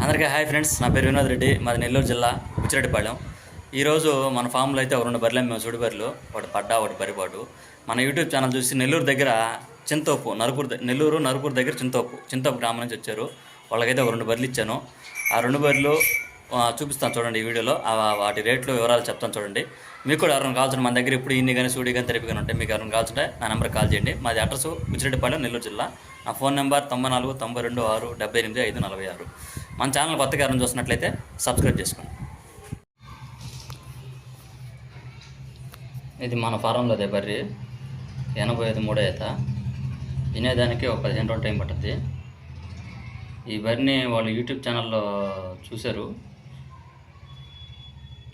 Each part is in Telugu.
అందరికీ హాయ్ ఫ్రెండ్స్, నా పేరు వినోద్ రెడ్డి, మాది నెల్లూరు జిల్లా బుచ్చిరెడ్డిపాళెం. ఈరోజు మన ఫామ్లో అయితే ఒక 2 బర్రెలు మేము సుడి బర్రెలు, ఒకటి పడ్డా ఒకటి బరిపాటు. మన యూట్యూబ్ ఛానల్ చూసి నెల్లూరు దగ్గర చింతోపు నరుకూరు దగ్గర చింతోపు గ్రామం నుంచి వచ్చారు. వాళ్ళకైతే ఒక 2 బర్రెలు ఇచ్చాను. ఆ 2 బర్రెలు చూపిస్తాను చూడండి ఈ వీడియోలో. వాటి రేట్లు వివరాలు చెప్తాను చూడండి. మీకు కూడా ఎవరైనా కావాల్సిన మన దగ్గర ఇప్పుడు ఇన్ని కానీ సూడి కానీ తెరిపి కానీ ఉంటాయి. మీకు ఎవరైనా కావాల్సింటే నా నెంబర్కి కాల్ చేయండి. మాది అడ్రస్ బుచ్చిరెడ్డిపాళెం, నెల్లూరు జిల్లా. నా ఫోన్ నెంబర్ 94 92 6 78 546. మన ఛానల్ కొత్తగా ఎవరైనా చూసినట్లయితే సబ్స్క్రైబ్ చేసుకోండి. ఇది మన ఫారంలో అదే బర్రీ 85 3 ఈత. తినేదానికి ఒక 15 రోజులు టైం పడుతుంది. ఈ బర్రీని వాళ్ళు యూట్యూబ్ ఛానల్లో చూశారు,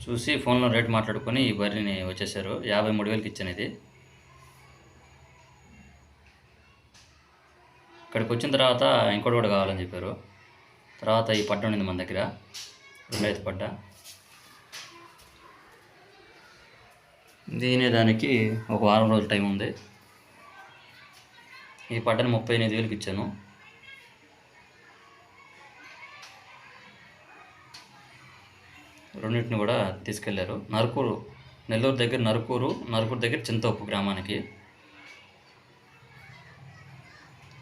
చూసి ఫోన్లో రేట్ మాట్లాడుకొని ఈ బర్రీని వచ్చేసారు. 53,000కి ఇచ్చాను. ఇది ఇక్కడికి వచ్చిన తర్వాత ఇంకోటి కూడా కావాలని చెప్పారు. తర్వాత ఈ పడ్డ ఉండింది మన దగ్గర, 2 పడ్డ. దానికి ఒక వారం రోజుల టైం ఉంది. ఈ పడ్డని 38,000కి ఇచ్చాను. రెండింటిని కూడా తీసుకెళ్లారు నెల్లూరు దగ్గర నరుకూరు దగ్గర చింతోపు గ్రామానికి.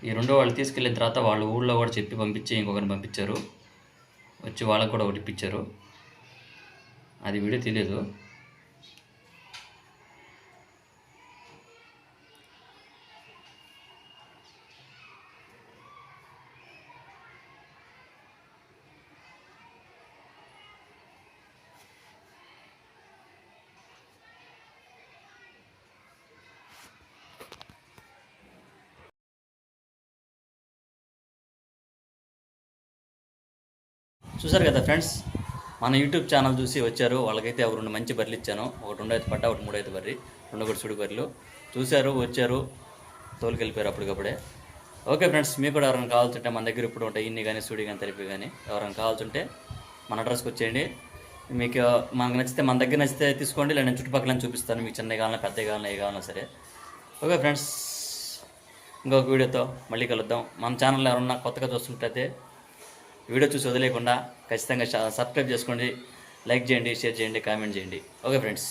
ఈ 2 వాళ్ళు తీసుకెళ్ళిన తర్వాత వాళ్ళు ఊళ్ళో కూడా చెప్పి పంపించి ఇంకొకరిని పంపించారు. వచ్చి వాళ్ళకు కూడా ఒకటి ఇప్పించారు. అది వీడియో తెలియదు. చూసారు కదా ఫ్రెండ్స్, మన యూట్యూబ్ ఛానల్ చూసి వచ్చారు. వాళ్ళకైతే 2 మంచి బర్రెలు ఇచ్చాను. ఒకటి 2 పడ్డ, ఒకటి 3 బర్రె, 2 కూడా సుడి బర్రెలు. చూశారు, వచ్చారు, తోలుకెళ్ళిపోయారు అప్పటికప్పుడే. ఓకే ఫ్రెండ్స్, మీకు కూడా ఎవరైనా కావాల్సింటే మన దగ్గర ఇప్పుడు ఉంటాయి ఇన్ని కానీ సుడి కానీ తెలిపి కానీ. ఎవరైనా కావాల్సింటే మన అడ్రస్కి వచ్చేయండి. మీకు మనకు నచ్చితే, మన దగ్గర నచ్చితే తీసుకోండి, లేదా నేను చుట్టుపక్కల చూపిస్తాను. మీకు చిన్నవి కావాలన్నా పెద్దవి కావాలన్నా ఏ కావాలన్నా సరే. ఓకే ఫ్రెండ్స్, ఇంకొక వీడియోతో మళ్ళీ కలుద్దాం. మన ఛానల్ ఎవరన్నా కొత్తగా చూస్తుంటే వీడియో చూసి వదిలేకుండా ఖచ్చితంగా సబ్స్క్రైబ్ చేసుకోండి, లైక్ చేయండి, షేర్ చేయండి, కామెంట్ చేయండి. Okay friends.